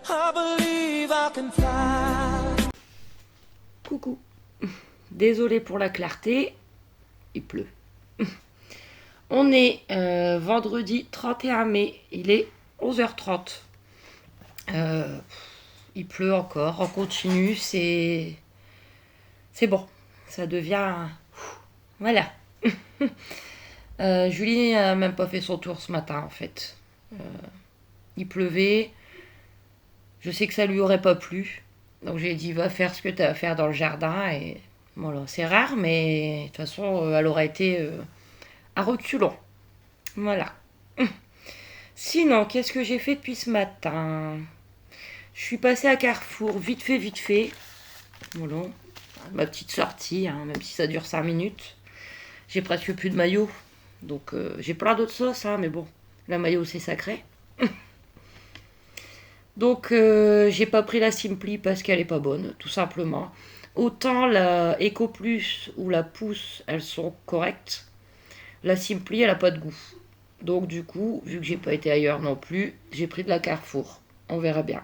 I believe I can fly. Coucou. Désolée pour la clarté, il pleut. On est vendredi 31 mai, il est 11h30. Il pleut encore, on continue, c'est bon, ça devient... Voilà. Julie n'a même pas fait son tour ce matin en fait. Il pleuvait, je sais que ça lui aurait pas plu, donc j'ai dit va faire ce que tu as à faire dans le jardin et voilà, c'est rare mais de toute façon elle aurait été à reculons. Voilà. Sinon, qu'est-ce que j'ai fait depuis ce matin? Je suis passée à Carrefour, vite fait, vite fait. Voilà. Ma petite sortie, hein, même si ça dure 5 minutes. J'ai presque plus de maillot. Donc j'ai plein d'autres sauces, hein, mais bon, la maillot c'est sacré. Donc j'ai pas pris la Simply parce qu'elle est pas bonne, tout simplement. Autant la Eco Plus ou la Pousse, elles sont correctes. La Simply, elle a pas de goût. Donc du coup, vu que j'ai pas été ailleurs non plus, j'ai pris de la Carrefour. On verra bien.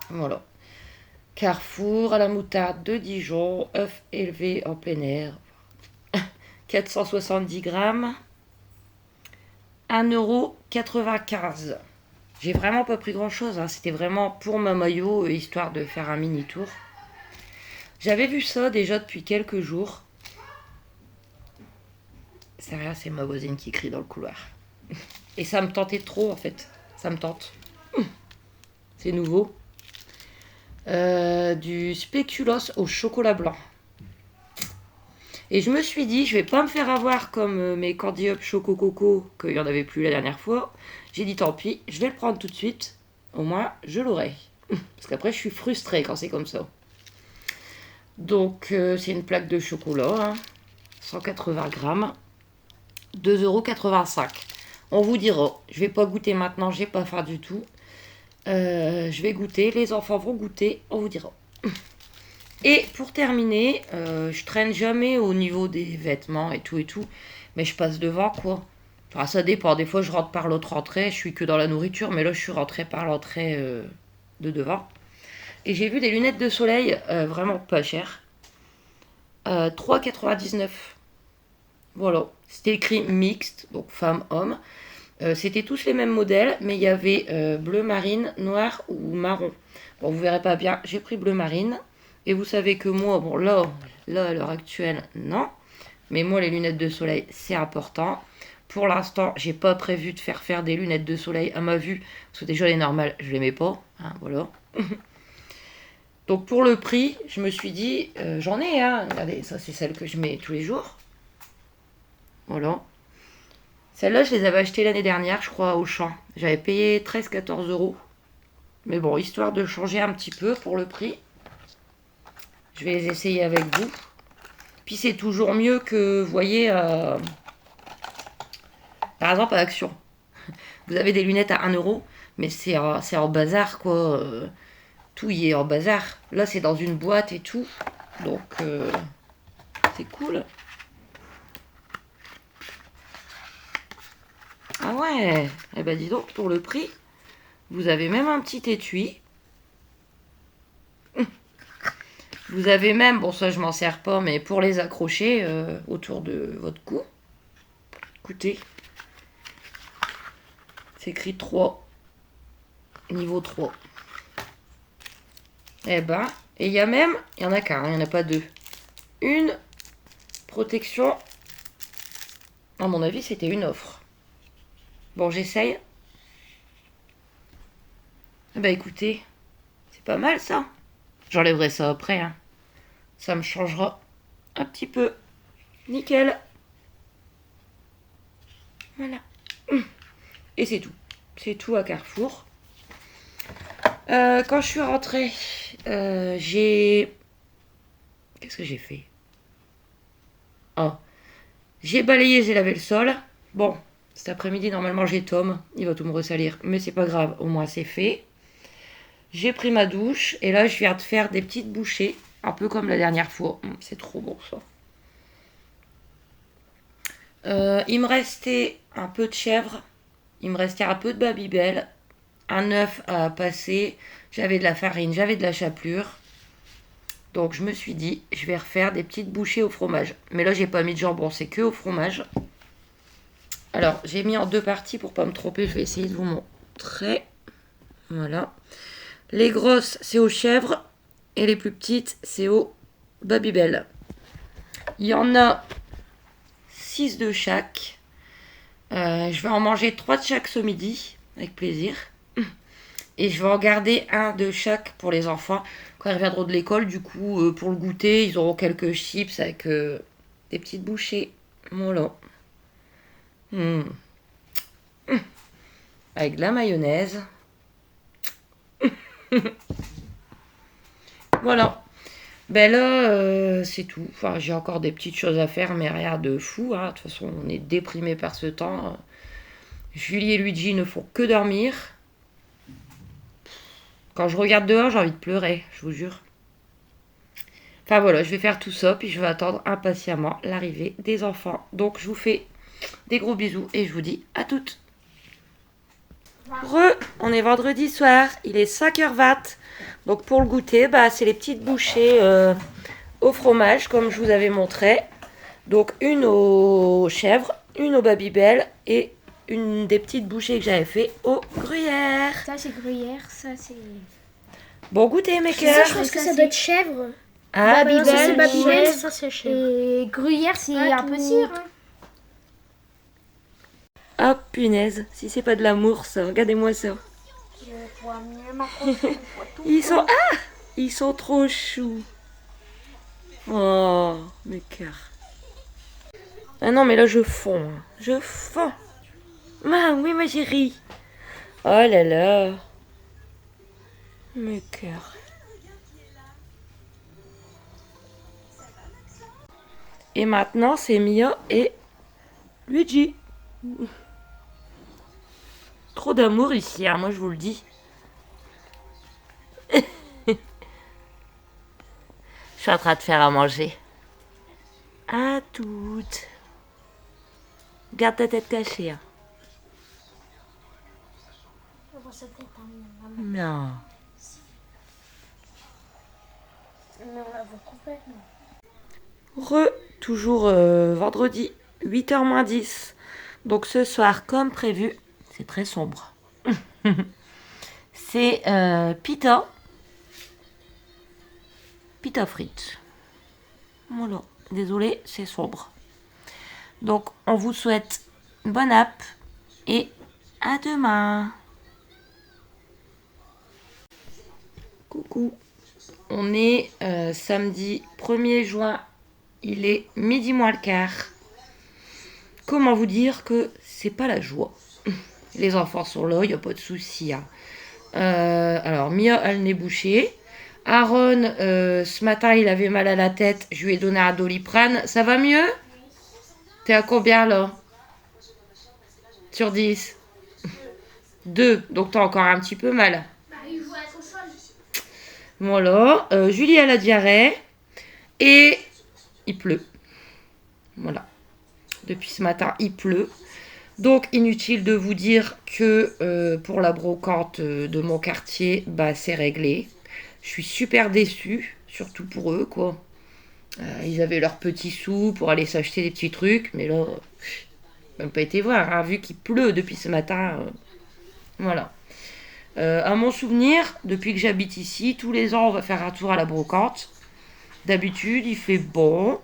Voilà. Carrefour à la moutarde de Dijon, œuf élevé en plein air. 470 grammes. 1,95 €. J'ai vraiment pas pris grand chose, hein. C'était vraiment pour ma maillot, histoire de faire un mini tour. J'avais vu ça déjà depuis quelques jours. C'est rien, c'est ma voisine qui crie dans le couloir. Et ça me tentait trop en fait. Ça me tente. C'est nouveau. Du spéculoos au chocolat blanc. Et je me suis dit, je vais pas me faire avoir comme mes Candy Up Choco Coco, qu'il n'y en avait plus la dernière fois. J'ai dit tant pis, je vais le prendre tout de suite. Au moins, je l'aurai. Parce qu'après, je suis frustrée quand c'est comme ça. Donc, c'est une plaque de chocolat, hein, 180 grammes, 2,85 €. On vous dira, je vais pas goûter maintenant, j'ai pas faim du tout. Je vais goûter, les enfants vont goûter, on vous dira. Et pour terminer, je traîne jamais au niveau des vêtements et tout, mais je passe devant quoi. Enfin, ça dépend, des fois je rentre par l'autre entrée, je suis que dans la nourriture, mais là je suis rentrée par l'entrée de devant. Et j'ai vu des lunettes de soleil vraiment pas chères. 3,99 €. Voilà, c'était écrit mixte, donc femme-homme. C'était tous les mêmes modèles, mais il y avait bleu marine, noir ou marron. Bon, vous verrez pas bien, j'ai pris bleu marine. Et vous savez que moi, bon là à l'heure actuelle, non. Mais moi, les lunettes de soleil, c'est important. Pour l'instant, j'ai pas prévu de faire des lunettes de soleil à ma vue. Parce que déjà, les normales, je les mets pas. Hein, voilà. Donc pour le prix, je me suis dit, j'en ai, hein. Regardez, ça c'est celle que je mets tous les jours. Voilà. Celles-là, je les avais achetées l'année dernière, je crois, au Auchan. J'avais payé 13-14 €. Mais bon, histoire de changer un petit peu pour le prix. Je vais les essayer avec vous. Puis c'est toujours mieux que, vous voyez, par exemple à Action. Vous avez des lunettes à 1 €, mais c'est en bazar, quoi. Tout y est en bazar. Là, c'est dans une boîte et tout. Donc, c'est cool. Ah ouais. Eh ben dis donc, pour le prix, vous avez même un petit étui. Vous avez même, bon ça je m'en sers pas, mais pour les accrocher autour de votre cou. Écoutez, c'est écrit 3. Niveau 3. Eh ben, et il y a même, il y en a qu'un, il n'y en a pas deux. Une protection, à mon avis c'était une offre. Bon, j'essaye. Eh ben écoutez, c'est pas mal ça. J'enlèverai ça après, hein. Ça me changera un petit peu. Nickel. Voilà. Et c'est tout. C'est tout à Carrefour. Quand je suis rentrée, j'ai... Qu'est-ce que j'ai fait? Oh. J'ai balayé, j'ai lavé le sol. Bon, cet après-midi, normalement, j'ai Tom. Il va tout me ressalir. Mais c'est pas grave, au moins c'est fait. J'ai pris ma douche. Et là, je viens de faire des petites bouchées. Un peu comme la dernière fois. C'est trop bon, ça. Il me restait un peu de chèvre. Il me restait un peu de Babybel. un œuf à passer, j'avais de la farine, j'avais de la chapelure. Donc je me suis dit, je vais refaire des petites bouchées au fromage. Mais là, j'ai pas mis de jambon, c'est que au fromage. Alors, j'ai mis en 2 parties pour pas me tromper. Je vais essayer de vous montrer. Voilà. Les grosses, c'est aux chèvres. Et les plus petites, c'est aux Babybel. Il y en a 6 de chaque. Je vais en manger 3 de chaque ce midi, avec plaisir. Et je vais en garder un de chaque pour les enfants. Quand ils reviendront de l'école, du coup, pour le goûter, ils auront quelques chips avec des petites bouchées. Voilà. Avec de la mayonnaise. Voilà. Ben là, c'est tout. Enfin, j'ai encore des petites choses à faire, mais rien de fou. Hein. De toute façon, on est déprimés par ce temps. Julie et Luigi ne font que dormir. Quand je regarde dehors, j'ai envie de pleurer, je vous jure. Enfin voilà, je vais faire tout ça, puis je vais attendre impatiemment l'arrivée des enfants. Donc je vous fais des gros bisous et je vous dis à toutes. On est vendredi soir, il est 5h20. Donc pour le goûter, c'est les petites bouchées au fromage, comme je vous avais montré. Donc une aux chèvres, une au Babybel et une des petites bouchées que j'avais fait au gruyère. Ça c'est gruyère, ça c'est... Bon goûter mes Ça, cœurs. je pense que ça doit être chèvre. Ah, Babybel, ça, c'est Babybel, ça c'est chèvre. et gruyère c'est un peu cire. Hein. Ah punaise, si c'est pas de l'amour ça, regardez-moi ça. Je vois mieux m'approcher. Ils sont trop choux. Oh, mes cœurs. Ah non mais là je fonds, hein. Je fonds. Ah oui ma chérie. Oh là là. Mes cœurs. Et maintenant c'est Mia et Luigi. Trop d'amour ici, hein, moi je vous le dis. Je suis en train de faire à manger. À toutes. Garde ta tête cachée. Hein. Non. Toujours vendredi, 8h moins 10. Donc ce soir, comme prévu, c'est très sombre. C'est pita frites. Voilà, désolé, c'est sombre. Donc on vous souhaite bonne app et à demain. Coucou. On est samedi 1er juin. Il est midi moins le quart. Comment vous dire que c'est pas la joie. Les enfants sont là, il n'y a pas de souci. Hein. Alors, Mia a le nez bouché. Aaron, ce matin, il avait mal à la tête. Je lui ai donné un Doliprane. Ça va mieux? T'es à combien, là? Sur 10? 2. Donc, t'as encore un petit peu mal. Voilà. Julie a la diarrhée. Et il pleut. Voilà. Depuis ce matin, il pleut. Donc, inutile de vous dire que pour la brocante de mon quartier, c'est réglé. Je suis super déçue, surtout pour eux, quoi. Ils avaient leurs petits sous pour aller s'acheter des petits trucs, mais là, même pas été voir, hein, vu qu'il pleut depuis ce matin. Voilà. À mon souvenir, depuis que j'habite ici, tous les ans, on va faire un tour à la brocante. D'habitude, il fait bon,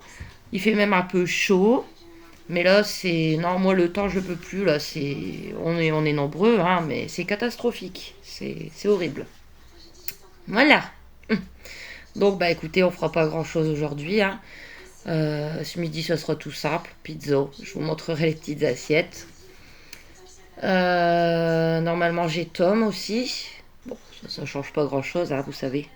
il fait même un peu chaud. Mais là, c'est... Non, moi, le temps, je peux plus, là. On est nombreux, hein, mais c'est catastrophique. C'est horrible. Voilà. Donc, écoutez, on fera pas grand-chose aujourd'hui, hein. Ce midi, ça sera tout simple. Pizza. Je vous montrerai les petites assiettes. Normalement, j'ai Tom aussi. Bon, ça change pas grand-chose, hein, vous savez.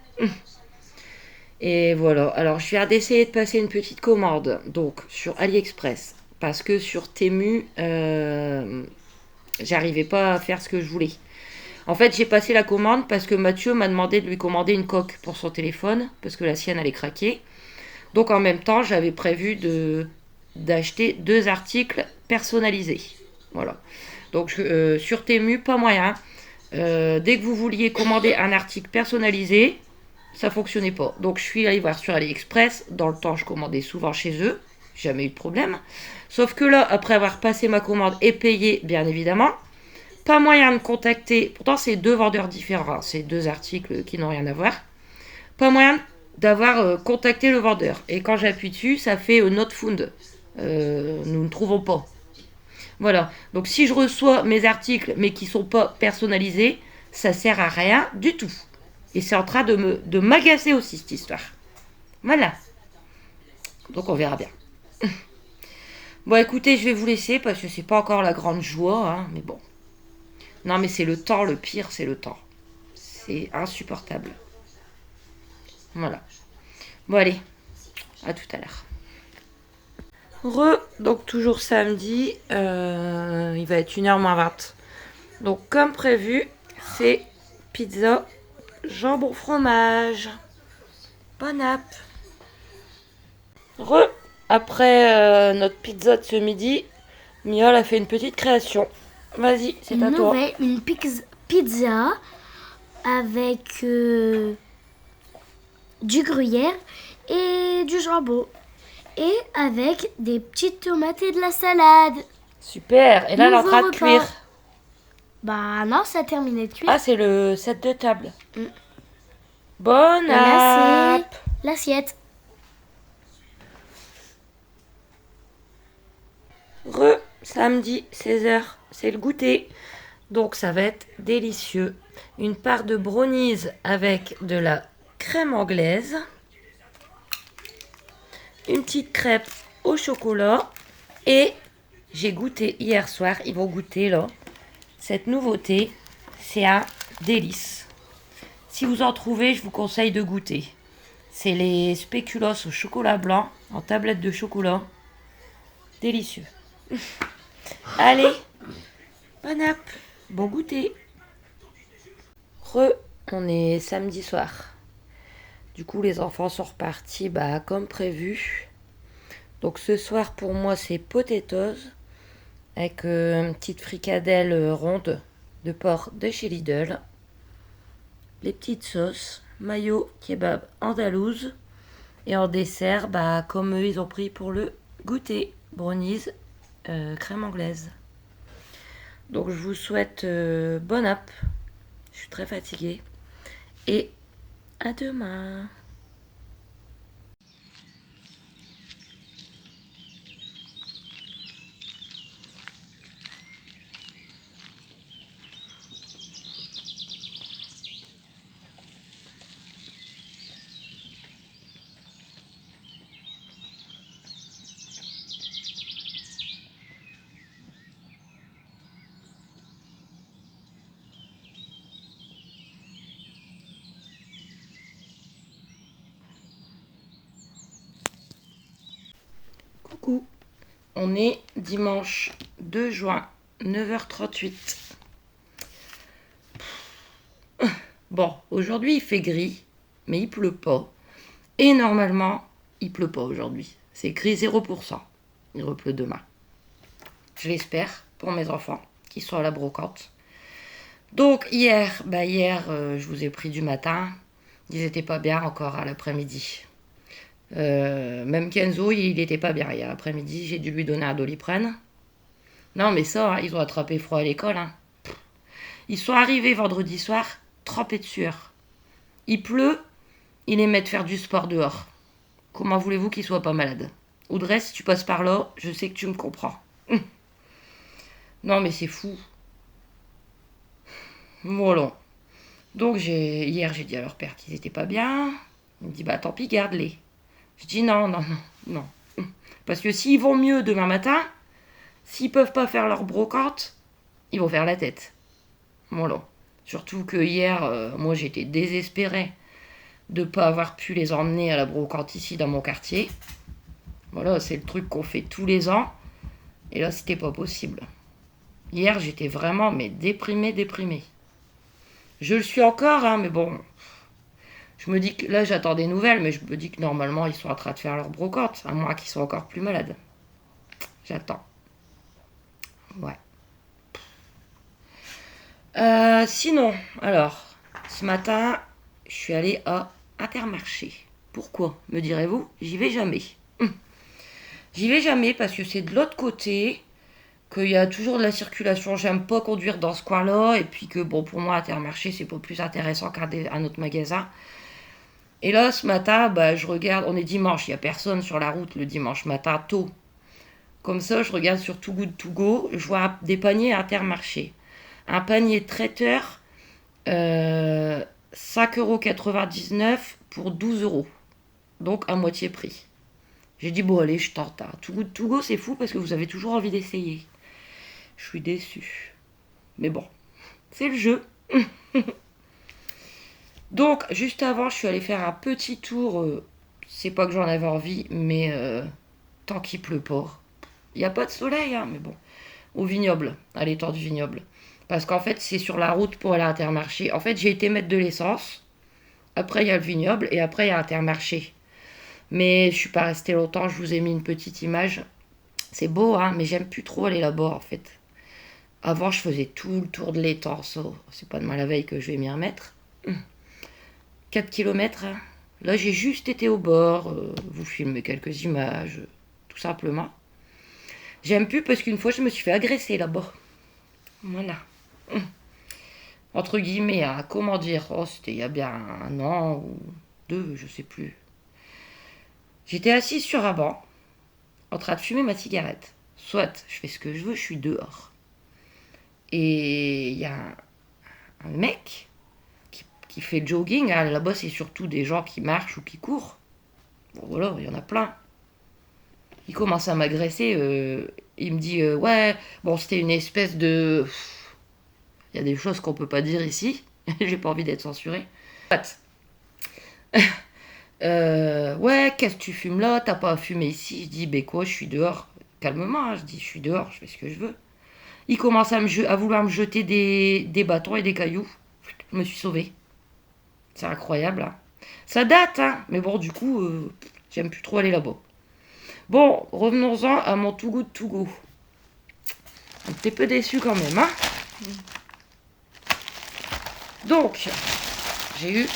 Et voilà. Alors, je viens d'essayer de passer une petite commande. Donc, sur AliExpress. Parce que sur Temu, j'arrivais pas à faire ce que je voulais. En fait, j'ai passé la commande parce que Mathieu m'a demandé de lui commander une coque pour son téléphone, parce que la sienne allait craquer. Donc en même temps, j'avais prévu d'acheter 2 articles personnalisés. Voilà. Donc sur Temu, pas moyen. Dès que vous vouliez commander un article personnalisé, ça fonctionnait pas. Donc je suis allée voir sur AliExpress. Dans le temps, je commandais souvent chez eux. Jamais eu de problème. Sauf que là, après avoir passé ma commande et payé, bien évidemment, pas moyen de contacter. Pourtant, c'est 2 vendeurs différents. Hein. C'est 2 articles qui n'ont rien à voir. Pas moyen d'avoir contacté le vendeur. Et quand j'appuie dessus, ça fait not found. Nous ne trouvons pas. Voilà. Donc si je reçois mes articles mais qui ne sont pas personnalisés, ça sert à rien du tout. Et c'est en train de m'agacer aussi cette histoire. Voilà. Donc on verra bien. Bon écoutez, je vais vous laisser parce que c'est pas encore la grande joie, hein, mais bon. Non mais c'est le temps, le pire c'est le temps. C'est insupportable. Voilà. Bon allez, à tout à l'heure. Donc toujours samedi, il va être 1h moins 20. Donc comme prévu, c'est pizza jambon fromage. Bon app. Après notre pizza de ce midi, Miol a fait une petite création. Vas-y, c'est à toi. Une pizza avec du gruyère et du jambon. Et avec des petites tomates et de la salade. Super. Et là, elle est en train de cuire. Bah non, ça a terminé de cuire. Ah, c'est le set de table. Bonne Et là, app. c'est l'assiette. Samedi, 16h, c'est le goûter. Donc, ça va être délicieux. Une part de brownies avec de la crème anglaise. Une petite crêpe au chocolat. Et j'ai goûté hier soir. Ils vont goûter là. Cette nouveauté, c'est un délice. Si vous en trouvez, je vous conseille de goûter. C'est les spéculoos au chocolat blanc en tablette de chocolat. Délicieux. Allez, bon app, bon goûter. On est samedi soir. Du coup, les enfants sont repartis comme prévu. Donc ce soir, pour moi, c'est potatoes avec une petite fricadelle ronde de porc de chez Lidl. Les petites sauces, mayo, kebab andalouse. Et en dessert, comme eux, ils ont pris pour le goûter, brownies, crème anglaise. Donc je vous souhaite bonne app. Je suis très fatiguée. Et à demain. Coucou, on est dimanche 2 juin, 9h38. Bon, aujourd'hui il fait gris, mais il pleut pas. Et normalement, il pleut pas aujourd'hui. C'est écrit 0%. Il repleut demain. Je l'espère pour mes enfants qui sont à la brocante. Donc hier, je vous ai pris du matin. Ils étaient pas bien encore à l'après-midi. Même Kenzo, il était pas bien hier après-midi. J'ai dû lui donner un Doliprane. Non, mais ça, hein, ils ont attrapé froid à l'école. Hein. Ils sont arrivés vendredi soir, trempés de sueur. Il pleut, ils les mettent faire du sport dehors. Comment voulez-vous qu'ils soient pas malades? Audrey, si tu passes par là, je sais que tu me comprends. Non, mais c'est fou. Voilà. Donc, hier, j'ai dit à leur père qu'ils étaient pas bien. Il me dit, tant pis, garde-les. Je dis non. Parce que s'ils vont mieux demain matin, s'ils peuvent pas faire leur brocante, ils vont faire la tête. Voilà. Surtout que hier, moi j'étais désespérée de pas avoir pu les emmener à la brocante ici dans mon quartier. Voilà, c'est le truc qu'on fait tous les ans. Et là, c'était pas possible. Hier, j'étais vraiment déprimée. Je le suis encore, hein, mais bon... Je me dis que là, j'attends des nouvelles, mais je me dis que normalement, ils sont en train de faire leur brocante, à moins qu'ils soient encore plus malades. J'attends. Ouais. Sinon, alors, ce matin, je suis allée à Intermarché. Pourquoi, me direz-vous? J'y vais jamais. J'y vais jamais parce que c'est de l'autre côté, qu'il y a toujours de la circulation. J'aime pas conduire dans ce coin-là, et puis que, bon, pour moi, Intermarché, c'est pas plus intéressant qu'un autre magasin. Et là, ce matin, bah, je regarde, on est dimanche, il y a personne sur la route le dimanche matin, tôt. Comme ça, je regarde sur Too Good To Go, je vois des paniers Intermarché. Un panier traiteur, 5,99 € pour 12 €. Donc à moitié prix. J'ai dit, bon, allez, je tente. Hein. Too Good To Go, c'est fou parce que vous avez toujours envie d'essayer. Je suis déçue. Mais bon, c'est le jeu. Donc, juste avant, je suis allée faire un petit tour. C'est pas que j'en avais envie, mais tant qu'il pleut pas. Il n'y a pas de soleil, hein, mais bon. Au vignoble, à l'étang du vignoble. Parce qu'en fait, c'est sur la route pour aller à Intermarché. En fait, j'ai été mettre de l'essence. Après, il y a le vignoble et après, il y a Intermarché. Mais je suis pas restée longtemps, je vous ai mis une petite image. C'est beau, hein, mais j'aime plus trop aller là-bas, en fait. Avant, je faisais tout le tour de l'étang. C'est pas demain la veille que je vais m'y remettre. 4 kilomètres. Hein. Là, j'ai juste été au bord, vous filmer quelques images, tout simplement. J'aime plus parce qu'une fois, je me suis fait agresser là-bas. Voilà. Entre guillemets, hein, comment dire, oh, c'était il y a bien 1 an ou 2, je sais plus. J'étais assise sur un banc, en train de fumer ma cigarette. Soit, je fais ce que je veux, je suis dehors. Et il y a un mec qui fait jogging. Hein, là-bas, c'est surtout des gens qui marchent ou qui courent. Bon, voilà, il y en a plein. Il commence à m'agresser. Il me dit, ouais, bon, c'était une espèce de... Il y a des choses qu'on peut pas dire ici. J'ai pas envie d'être censurée. Ouais, qu'est-ce que tu fumes là? T'as pas à fumer ici. Je dis, ben quoi, je suis dehors. Calmement, hein, je dis, je suis dehors, je fais ce que je veux. Il commence à vouloir me jeter des bâtons et des cailloux. Je me suis sauvée. C'est incroyable, hein. Ça date, hein. Mais bon, du coup, j'aime plus trop aller là-bas. Bon, revenons-en à mon Too Good To Go. Un petit peu déçu quand même, hein. Donc, j'ai eu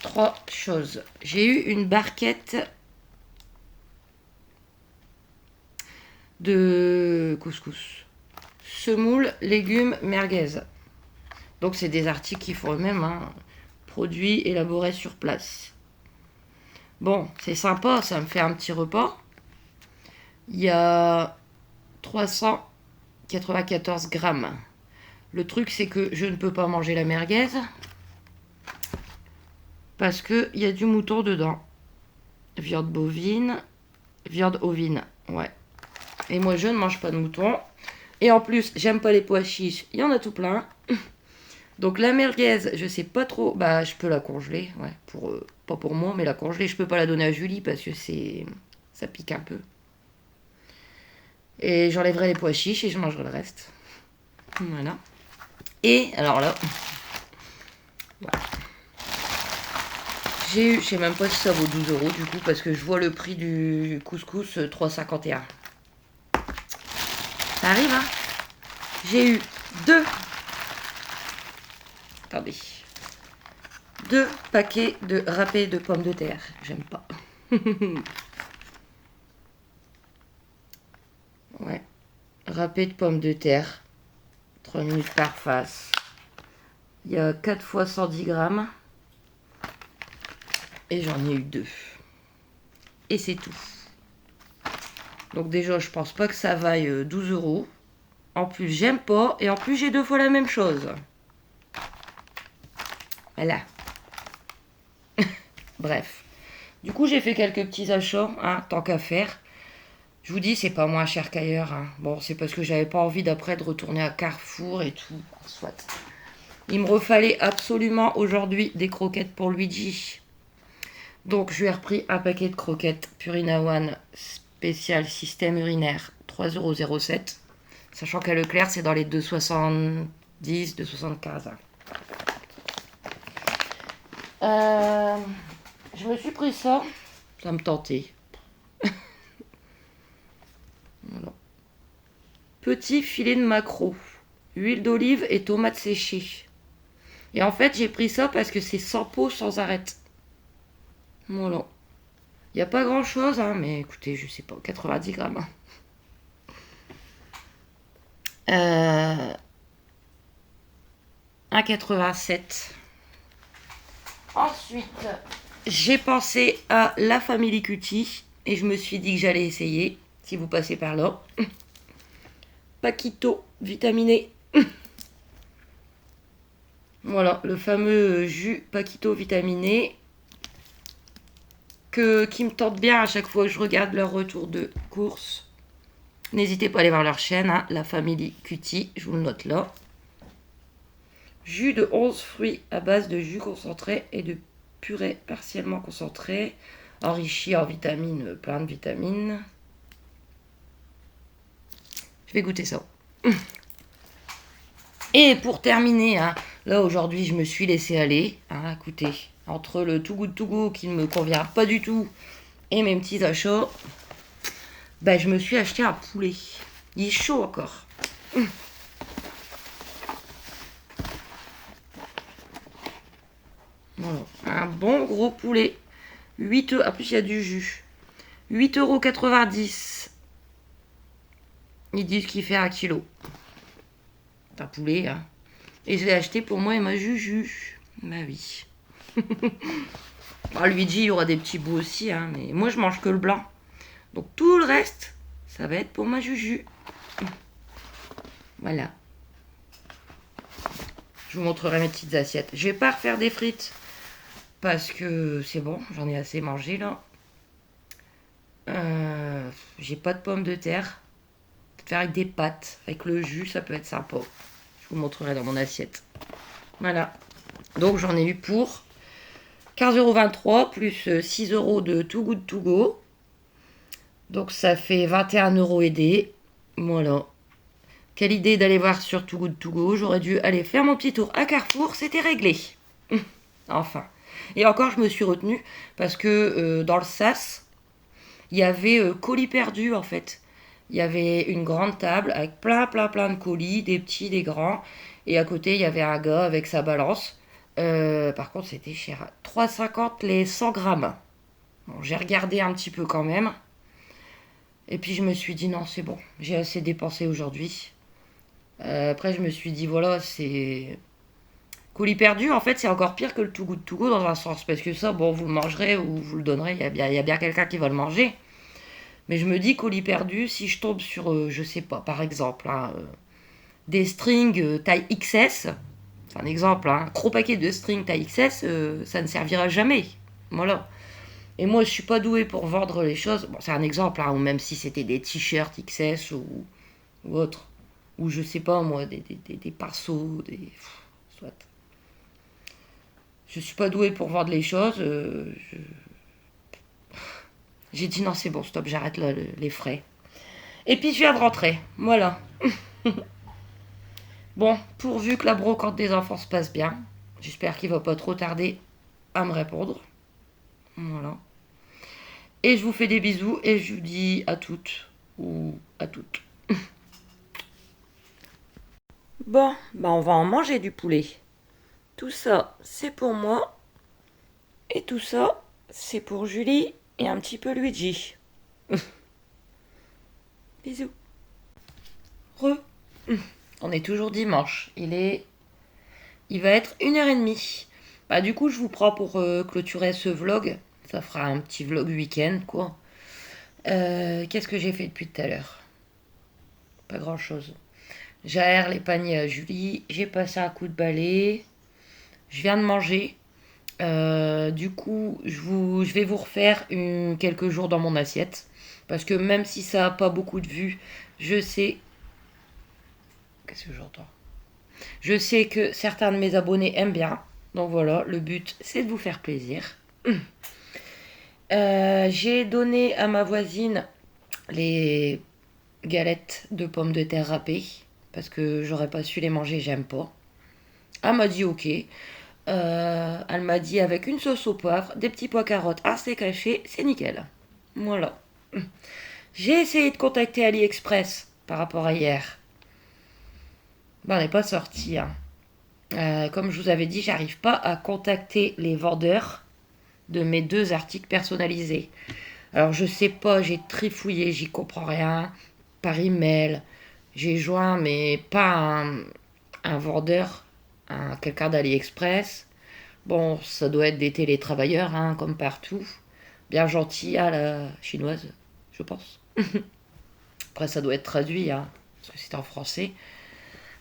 3 choses. J'ai eu une barquette de couscous. Semoule, légumes, merguez. Donc, c'est des articles qu'ils font eux-mêmes, hein. Produits élaborés sur place. Bon, c'est sympa, ça me fait un petit repas. Il y a 394 grammes. Le truc, c'est que je ne peux pas manger la merguez parce qu'il y a du mouton dedans. Viande bovine, viande ovine, ouais. Et moi, je ne mange pas de mouton. Et en plus, j'aime pas les pois chiches, il y en a tout plein. Donc la merguez, je sais pas trop. Bah, je peux la congeler, ouais. Pas pour moi, mais la congeler. Je peux pas la donner à Julie parce que ça pique un peu. Et j'enlèverai les pois chiches et je mangerai le reste. Voilà. Et alors là, voilà. J'ai eu, je sais même pas si ça vaut 12 € du coup, parce que je vois le prix du couscous 3,51. Ça arrive, hein. J'ai eu 2 paquets de râpés de pommes de terre. J'aime pas. Ouais. Râpé de pommes de terre. 3 minutes par face. Il y a 4 fois 110 grammes. Et j'en ai eu 2. Et c'est tout. Donc déjà, je pense pas que ça vaille 12 €. En plus, j'aime pas. Et en plus, j'ai 2 fois la même chose. Voilà. Bref. Du coup, j'ai fait quelques petits achats, hein, tant qu'à faire. Je vous dis, c'est pas moins cher qu'ailleurs. Hein. Bon, c'est parce que j'avais pas envie d'après de retourner à Carrefour et tout. Soit. Il me refallait absolument aujourd'hui des croquettes pour Luigi. Donc, je lui ai repris un paquet de croquettes Purina One spécial système urinaire, 3,07 €. Sachant qu'à Leclerc, c'est dans les 2,70, 2,75. Je me suis pris ça. Ça me tentait. Voilà. Petit filet de maquereau. huile d'olive et tomates séchées. Et en fait, j'ai pris ça parce que c'est sans peau, sans arête. Voilà. Il n'y a pas grand chose, hein, mais écoutez, je sais pas, 90 grammes. 1,87. Ensuite, j'ai pensé à la Family Cutie et je me suis dit que j'allais essayer, si vous passez par là. Paquito vitaminé. Voilà, le fameux jus Paquito vitaminé qui me tente bien à chaque fois que je regarde leur retour de course. N'hésitez pas à aller voir leur chaîne, hein, la Family Cutie, je vous le note là. Jus de 11 fruits à base de jus concentré et de purée partiellement concentrée, enrichi en vitamines, plein de vitamines. Je vais goûter ça. Et pour terminer, hein, là aujourd'hui je me suis laissé aller. Hein, écoutez, entre le Too Good To Go qui ne me convient pas du tout et mes petits achats, ben, je me suis acheté un poulet. Il est chaud encore. Voilà, un bon gros poulet. 8 euros. En plus, il y a du jus. 8,90 €. Ils disent qu'il fait 1 kilo. C'est un poulet, hein. Et je l'ai acheté pour moi et ma Juju. Bah oui. Ah, Luigi, il y aura des petits bouts aussi, hein, mais moi, je mange que le blanc. Donc, tout le reste, ça va être pour ma Juju. Voilà. Je vous montrerai mes petites assiettes. Je vais pas refaire des frites parce que c'est bon, j'en ai assez mangé là. J'ai pas de pommes de terre. Faire avec des pâtes, avec le jus, ça peut être sympa. Je vous montrerai dans mon assiette. Voilà. Donc j'en ai eu pour 15,23 € plus 6 € de Too Good To Go. Donc ça fait 21 € aidés. Voilà. Quelle idée d'aller voir sur Too Good To Go. J'aurais dû aller faire mon petit tour à Carrefour, c'était réglé. Enfin. Et encore, je me suis retenue parce que dans le sas, il y avait colis perdus en fait. Il y avait une grande table avec plein de colis, des petits, des grands. Et à côté, il y avait un gars avec sa balance. Par contre, c'était cher. 3,50 les 100 grammes. Bon, j'ai regardé un petit peu quand même. Et puis, je me suis dit, non, c'est bon. J'ai assez dépensé aujourd'hui. Après, je me suis dit, voilà, c'est... Colis perdu, en fait, c'est encore pire que le Too Good To Go dans un sens. Parce que ça, bon, vous le mangerez ou vous le donnerez. Il y a bien quelqu'un qui va le manger. Mais je me dis, colis perdu, si je tombe sur, je sais pas, par exemple, hein, des strings taille XS, c'est un exemple, hein, un gros paquet de strings taille XS, ça ne servira jamais. Voilà. Et moi, je suis pas douée pour vendre les choses. Bon, c'est un exemple, hein, ou même si c'était des t-shirts XS ou autre. Ou je sais pas, moi, des pinceaux, soit. Je suis pas douée pour vendre les choses. J'ai dit non, c'est bon, stop, j'arrête là les frais. Et puis je viens de rentrer, voilà. Bon, pourvu que la brocante des enfants se passe bien. J'espère qu'il va pas trop tarder à me répondre. Voilà. Et je vous fais des bisous et je vous dis à toutes ou à toutes. Bon, bah on va en manger du poulet. Tout ça, c'est pour moi. Et tout ça, c'est pour Julie et un petit peu Luigi. Bisous. On est toujours dimanche. Il va être 1h30. Bah du coup, je vous prends pour clôturer ce vlog. Ça fera un petit vlog week-end, quoi. Qu'est-ce que j'ai fait depuis tout à l'heure? Pas grand-chose. J'aère les paniers à Julie. J'ai passé un coup de balai. Je viens de manger. Du coup, je vais vous refaire quelques jours dans mon assiette. Parce que même si ça n'a pas beaucoup de vues, je sais... Qu'est-ce que j'entends? Je sais que certains de mes abonnés aiment bien. Donc voilà, le but, c'est de vous faire plaisir. J'ai donné à ma voisine les galettes de pommes de terre râpées. Parce que j'aurais pas su les manger, j'aime pas. Elle m'a dit ok. Elle m'a dit avec une sauce au poivre, des petits pois carottes, un steak haché, c'est nickel. Voilà. J'ai essayé de contacter AliExpress par rapport à hier. Ben, on n'est pas sorti. Hein. Comme je vous avais dit, j'arrive pas à contacter les vendeurs de mes 2 articles personnalisés. Alors je sais pas, j'ai trifouillé, j'y comprends rien. Par email, j'ai joint, mais pas un vendeur, quelqu'un d'AliExpress. Bon, ça doit être des télétravailleurs, hein, comme partout. Bien gentils à la chinoise, je pense. Après, ça doit être traduit, hein, parce que c'est en français.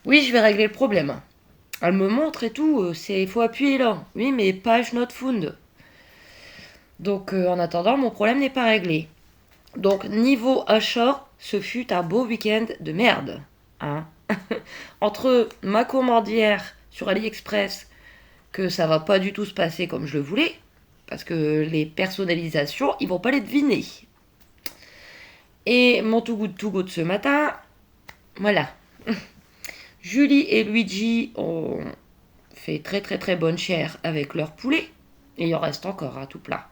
Oui, je vais régler le problème. Elle me montre et tout, il faut appuyer là. Oui, mais page not found. Donc, en attendant, mon problème n'est pas réglé. Donc, niveau achat, ce fut un beau week-end de merde. Hein. Entre ma commande hier sur AliExpress, que ça va pas du tout se passer comme je le voulais, parce que les personnalisations, ils vont pas les deviner. Et mon Too Good de ce matin, voilà. Julie et Luigi ont fait très très très bonne chair avec leur poulet. Et il en reste encore, tout plat.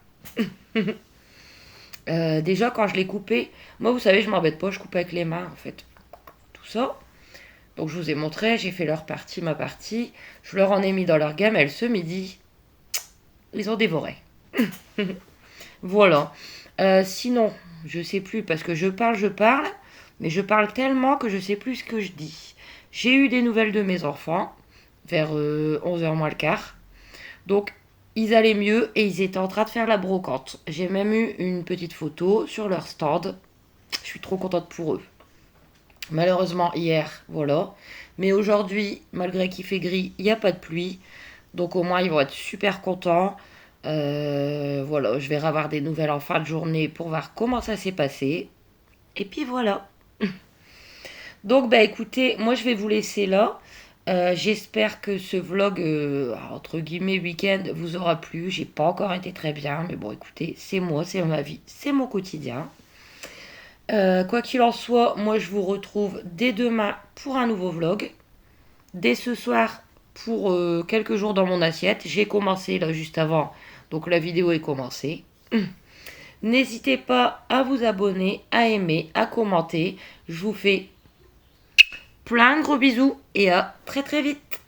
Déjà, quand je l'ai coupé, moi vous savez, je m'embête pas, je coupe avec les mains en fait. Tout ça. Donc je vous ai montré, j'ai fait leur partie, ma partie. Je leur en ai mis dans leur gamelle ce midi. Ils ont dévoré. Voilà. Sinon, je sais plus parce que je parle, mais je parle tellement que je sais plus ce que je dis. J'ai eu des nouvelles de mes enfants vers 11h moins le quart. Donc, ils allaient mieux et ils étaient en train de faire la brocante. J'ai même eu une petite photo sur leur stand. Je suis trop contente pour eux. Malheureusement, hier, voilà. Mais aujourd'hui, malgré qu'il fait gris, il n'y a pas de pluie. Donc, au moins, ils vont être super contents. Voilà, je vais avoir des nouvelles en fin de journée pour voir comment ça s'est passé. Et puis voilà. Donc, bah écoutez, moi je vais vous laisser là. J'espère que ce vlog, entre guillemets, week-end, vous aura plu. J'ai pas encore été très bien, mais bon, écoutez, c'est moi, c'est ma vie, c'est mon quotidien. Quoi qu'il en soit, moi je vous retrouve dès demain pour un nouveau vlog. Dès ce soir pour quelques jours dans mon assiette. J'ai commencé là juste avant, donc la vidéo est commencée. N'hésitez pas à vous abonner, à aimer, à commenter. Je vous fais plein de gros bisous et à très très vite.